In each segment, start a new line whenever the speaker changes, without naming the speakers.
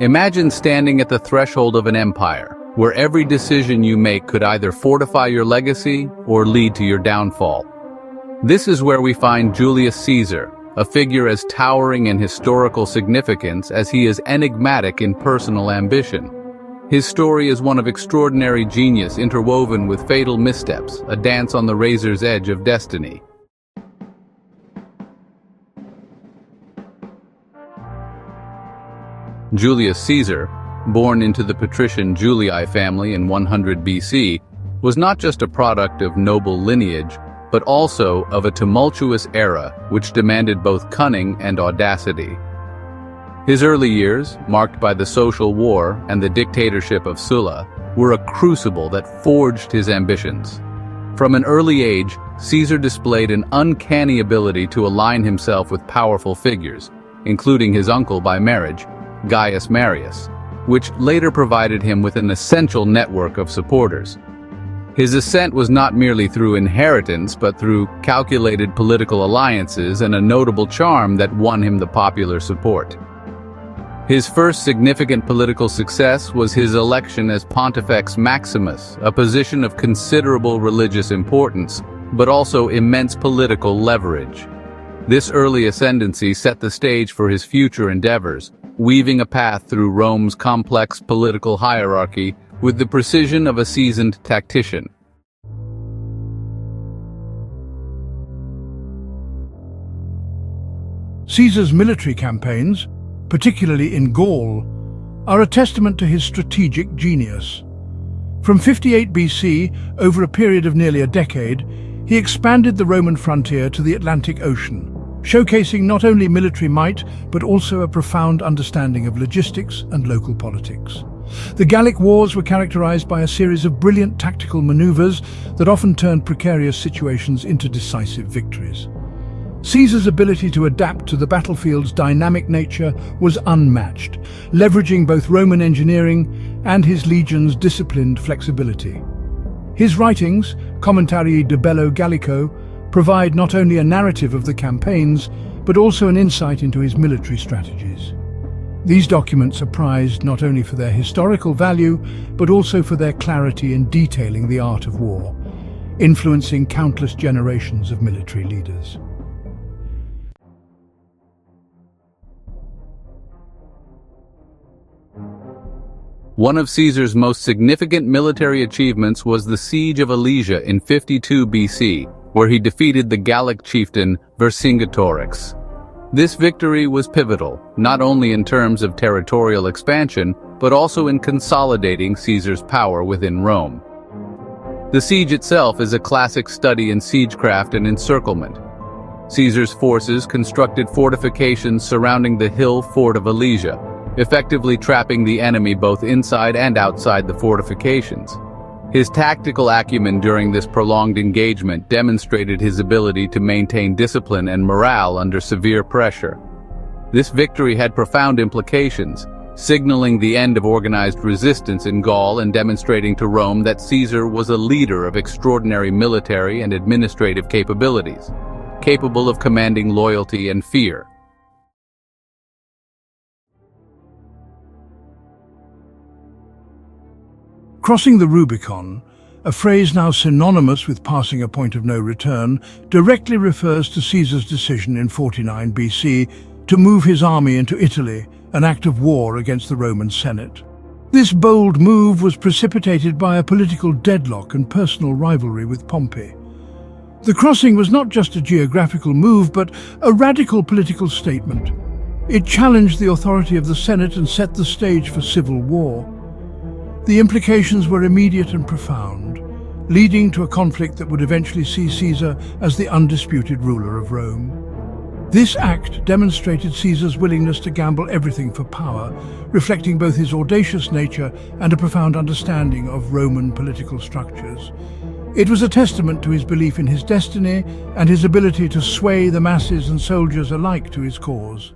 Imagine standing at the threshold of an empire, where every decision you make could either fortify your legacy or lead to your downfall. This is where we find Julius Caesar, a figure as towering in historical significance as he is enigmatic in personal ambition. His story is one of extraordinary genius interwoven with fatal missteps, a dance on the razor's edge of destiny. Julius Caesar, born into the patrician Julii family in 100 BC, was not just a product of noble lineage, but also of a tumultuous era which demanded both cunning and audacity. His early years, marked by the social war and the dictatorship of Sulla, were a crucible that forged his ambitions. From an early age, Caesar displayed an uncanny ability to align himself with powerful figures, including his uncle by marriage, Gaius Marius, which later provided him with an essential network of supporters. His ascent was not merely through inheritance, but through calculated political alliances and a notable charm that won him the popular support. His first significant political success was his election as Pontifex Maximus, a position of considerable religious importance, but also immense political leverage. This early ascendancy set the stage for his future endeavors, weaving a path through Rome's complex political hierarchy with the precision of a seasoned tactician.
Caesar's military campaigns, particularly in Gaul, are a testament to his strategic genius. From 58 BC, over a period of nearly a decade, he expanded the Roman frontier to the Atlantic Ocean, showcasing not only military might, but also a profound understanding of logistics and local politics. The Gallic Wars were characterized by a series of brilliant tactical maneuvers that often turned precarious situations into decisive victories. Caesar's ability to adapt to the battlefield's dynamic nature was unmatched, leveraging both Roman engineering and his legion's disciplined flexibility. His writings, Commentarii de Bello Gallico, provide not only a narrative of the campaigns, but also an insight into his military strategies. These documents are prized not only for their historical value, but also for their clarity in detailing the art of war, influencing countless generations of military leaders.
One of Caesar's most significant military achievements was the Siege of Alesia in 52 BC, where he defeated the Gallic chieftain Vercingetorix. This victory was pivotal, not only in terms of territorial expansion, but also in consolidating Caesar's power within Rome. The siege itself is a classic study in siegecraft and encirclement. Caesar's forces constructed fortifications surrounding the hill fort of Alesia, effectively trapping the enemy both inside and outside the fortifications. His tactical acumen during this prolonged engagement demonstrated his ability to maintain discipline and morale under severe pressure. This victory had profound implications, signaling the end of organized resistance in Gaul and demonstrating to Rome that Caesar was a leader of extraordinary military and administrative capabilities, capable of commanding loyalty and fear.
Crossing the Rubicon, a phrase now synonymous with passing a point of no return, directly refers to Caesar's decision in 49 BC to move his army into Italy, an act of war against the Roman Senate. This bold move was precipitated by a political deadlock and personal rivalry with Pompey. The crossing was not just a geographical move, but a radical political statement. It challenged the authority of the Senate and set the stage for civil war. The implications were immediate and profound, leading to a conflict that would eventually see Caesar as the undisputed ruler of Rome. This act demonstrated Caesar's willingness to gamble everything for power, reflecting both his audacious nature and a profound understanding of Roman political structures. It was a testament to his belief in his destiny and his ability to sway the masses and soldiers alike to his cause.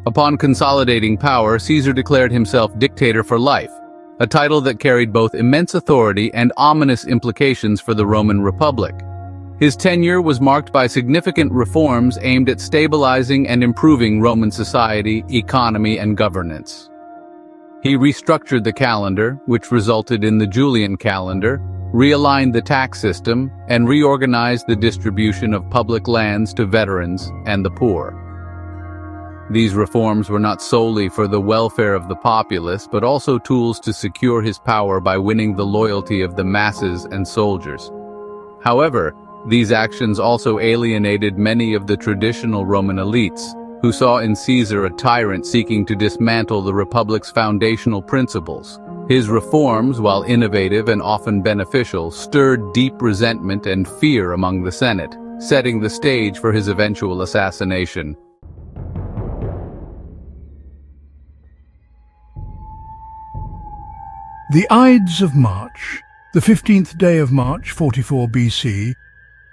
Upon consolidating power, Caesar declared himself dictator for life, a title that carried both immense authority and ominous implications for the Roman Republic. His tenure was marked by significant reforms aimed at stabilizing and improving Roman society, economy, and governance. He restructured the calendar, which resulted in the Julian calendar, realigned the tax system, and reorganized the distribution of public lands to veterans and the poor. These reforms were not solely for the welfare of the populace, but also tools to secure his power by winning the loyalty of the masses and soldiers. However, these actions also alienated many of the traditional Roman elites, who saw in Caesar a tyrant seeking to dismantle the Republic's foundational principles. His reforms, while innovative and often beneficial, stirred deep resentment and fear among the Senate, setting the stage for his eventual assassination.
The Ides of March, the 15th day of March, 44 BC,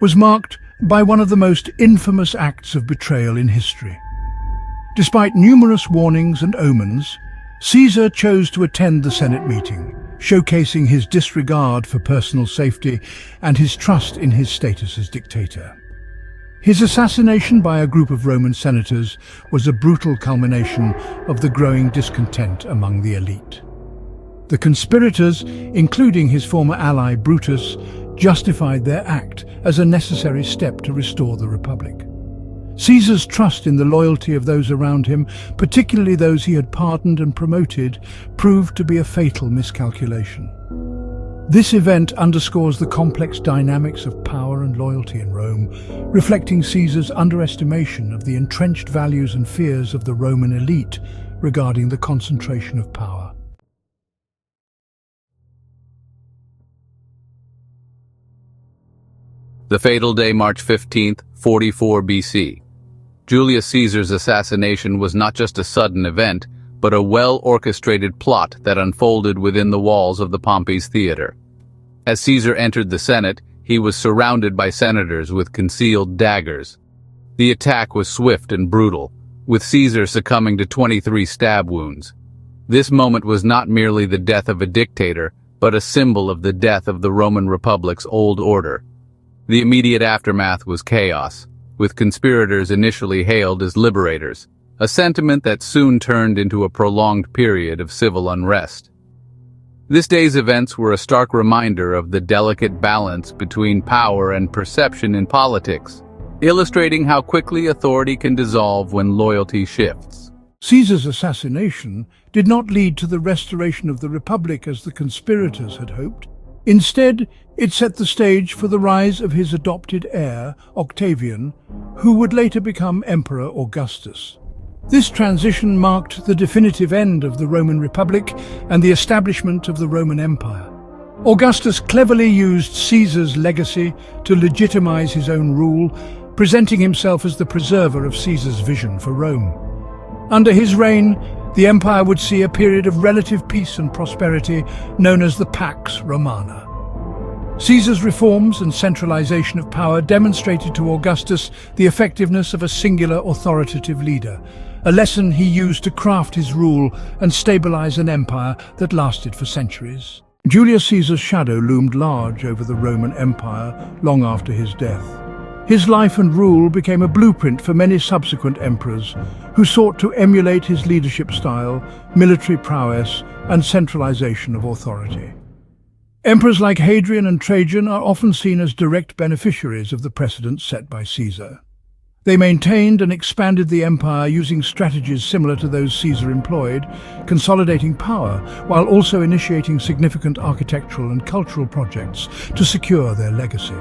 was marked by one of the most infamous acts of betrayal in history. Despite numerous warnings and omens, Caesar chose to attend the Senate meeting, showcasing his disregard for personal safety and his trust in his status as dictator. His assassination by a group of Roman senators was a brutal culmination of the growing discontent among the elite. The conspirators, including his former ally Brutus, justified their act as a necessary step to restore the Republic. Caesar's trust in the loyalty of those around him, particularly those he had pardoned and promoted, proved to be a fatal miscalculation. This event underscores the complex dynamics of power and loyalty in Rome, reflecting Caesar's underestimation of the entrenched values and fears of the Roman elite regarding the concentration of power.
The fatal day, March 15th, 44 BC. Julius Caesar's assassination was not just a sudden event, but a well-orchestrated plot that unfolded within the walls of the Pompeii's theater. As Caesar entered the Senate, he was surrounded by senators with concealed daggers. The attack was swift and brutal, with Caesar succumbing to 23 stab wounds. This moment was not merely the death of a dictator, but a symbol of the death of the Roman Republic's old order. The immediate aftermath was chaos, with conspirators initially hailed as liberators, a sentiment that soon turned into a prolonged period of civil unrest. This day's events were a stark reminder of the delicate balance between power and perception in politics, illustrating how quickly authority can dissolve when loyalty shifts.
Caesar's assassination did not lead to the restoration of the Republic as the conspirators had hoped. Instead, it set the stage for the rise of his adopted heir, Octavian, who would later become Emperor Augustus. This transition marked the definitive end of the Roman Republic and the establishment of the Roman Empire. Augustus cleverly used Caesar's legacy to legitimize his own rule, presenting himself as the preserver of Caesar's vision for Rome. Under his reign, the empire would see a period of relative peace and prosperity known as the Pax Romana. Caesar's reforms and centralization of power demonstrated to Augustus the effectiveness of a singular authoritative leader, a lesson he used to craft his rule and stabilize an empire that lasted for centuries. Julius Caesar's shadow loomed large over the Roman Empire long after his death. His life and rule became a blueprint for many subsequent emperors who sought to emulate his leadership style, military prowess, and centralization of authority. Emperors like Hadrian and Trajan are often seen as direct beneficiaries of the precedents set by Caesar. They maintained and expanded the empire using strategies similar to those Caesar employed, consolidating power while also initiating significant architectural and cultural projects to secure their legacy.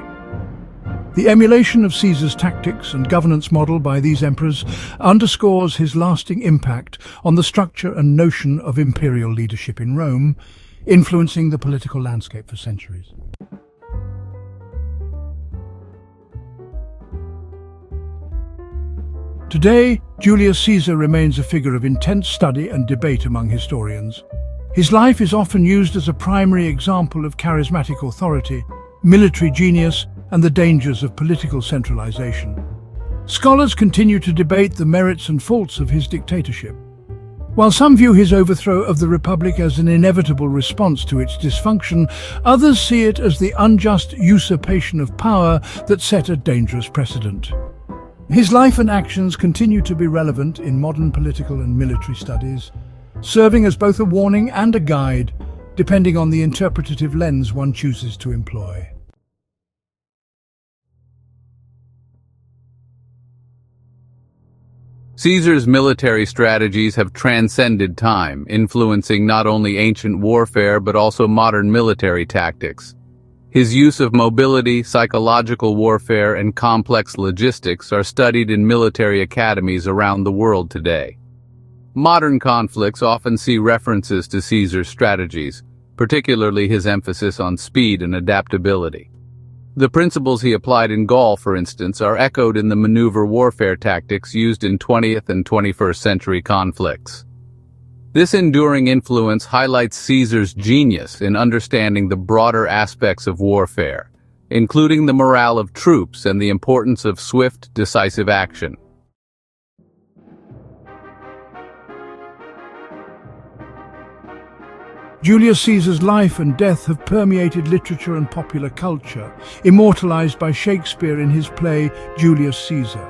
The emulation of Caesar's tactics and governance model by these emperors underscores his lasting impact on the structure and notion of imperial leadership in Rome, influencing the political landscape for centuries. Today, Julius Caesar remains a figure of intense study and debate among historians. His life is often used as a primary example of charismatic authority, military genius, and the dangers of political centralization. Scholars continue to debate the merits and faults of his dictatorship. While some view his overthrow of the Republic as an inevitable response to its dysfunction, others see it as the unjust usurpation of power that set a dangerous precedent. His life and actions continue to be relevant in modern political and military studies, serving as both a warning and a guide, depending on the interpretative lens one chooses to employ.
Caesar's military strategies have transcended time, influencing not only ancient warfare but also modern military tactics. His use of mobility, psychological warfare, and complex logistics are studied in military academies around the world today. Modern conflicts often see references to Caesar's strategies, particularly his emphasis on speed and adaptability. The principles he applied in Gaul, for instance, are echoed in the maneuver warfare tactics used in 20th and 21st century conflicts. This enduring influence highlights Caesar's genius in understanding the broader aspects of warfare, including the morale of troops and the importance of swift, decisive action.
Julius Caesar's life and death have permeated literature and popular culture, immortalized by Shakespeare in his play Julius Caesar.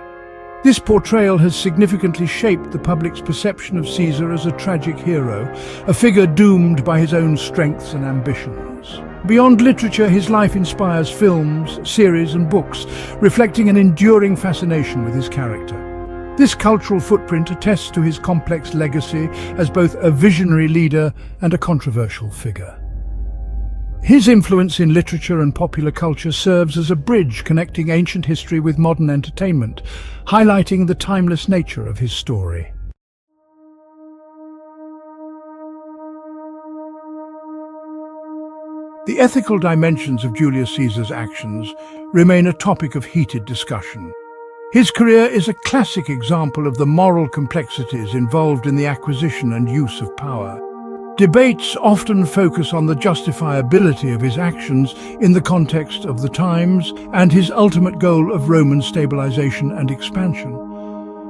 This portrayal has significantly shaped the public's perception of Caesar as a tragic hero, a figure doomed by his own strengths and ambitions. Beyond literature, his life inspires films, series, and books, reflecting an enduring fascination with his character. This cultural footprint attests to his complex legacy as both a visionary leader and a controversial figure. His influence in literature and popular culture serves as a bridge connecting ancient history with modern entertainment, highlighting the timeless nature of his story. The ethical dimensions of Julius Caesar's actions remain a topic of heated discussion. His career is a classic example of the moral complexities involved in the acquisition and use of power. Debates often focus on the justifiability of his actions in the context of the times and his ultimate goal of Roman stabilization and expansion.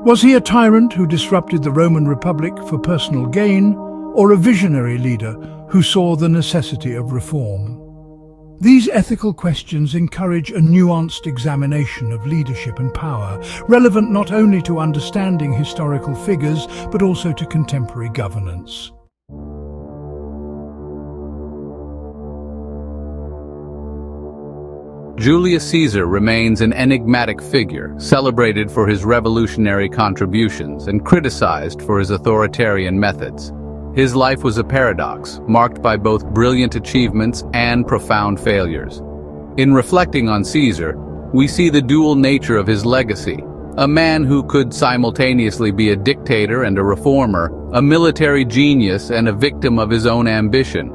Was he a tyrant who disrupted the Roman Republic for personal gain, or a visionary leader who saw the necessity of reform? These ethical questions encourage a nuanced examination of leadership and power, relevant not only to understanding historical figures, but also to contemporary governance.
Julius Caesar remains an enigmatic figure, celebrated for his revolutionary contributions and criticized for his authoritarian methods. His life was a paradox, marked by both brilliant achievements and profound failures. In reflecting on Caesar, we see the dual nature of his legacy, a man who could simultaneously be a dictator and a reformer, a military genius and a victim of his own ambition.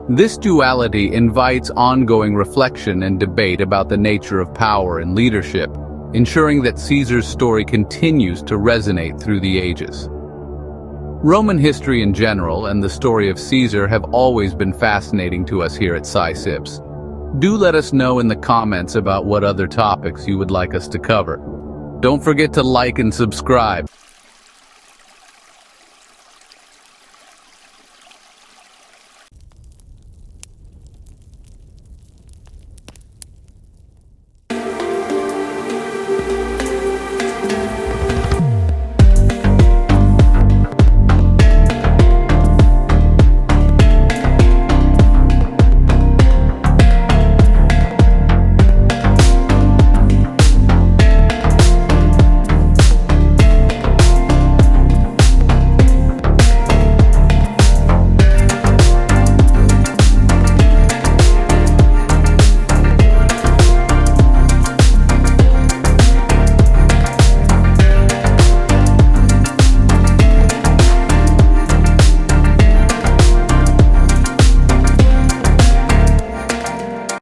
This duality invites ongoing reflection and debate about the nature of power and leadership, ensuring that Caesar's story continues to resonate through the ages. Roman history in general and the story of Caesar have always been fascinating to us here at SciSips. Do let us know in the comments about what other topics you would like us to cover. Don't forget to like and subscribe.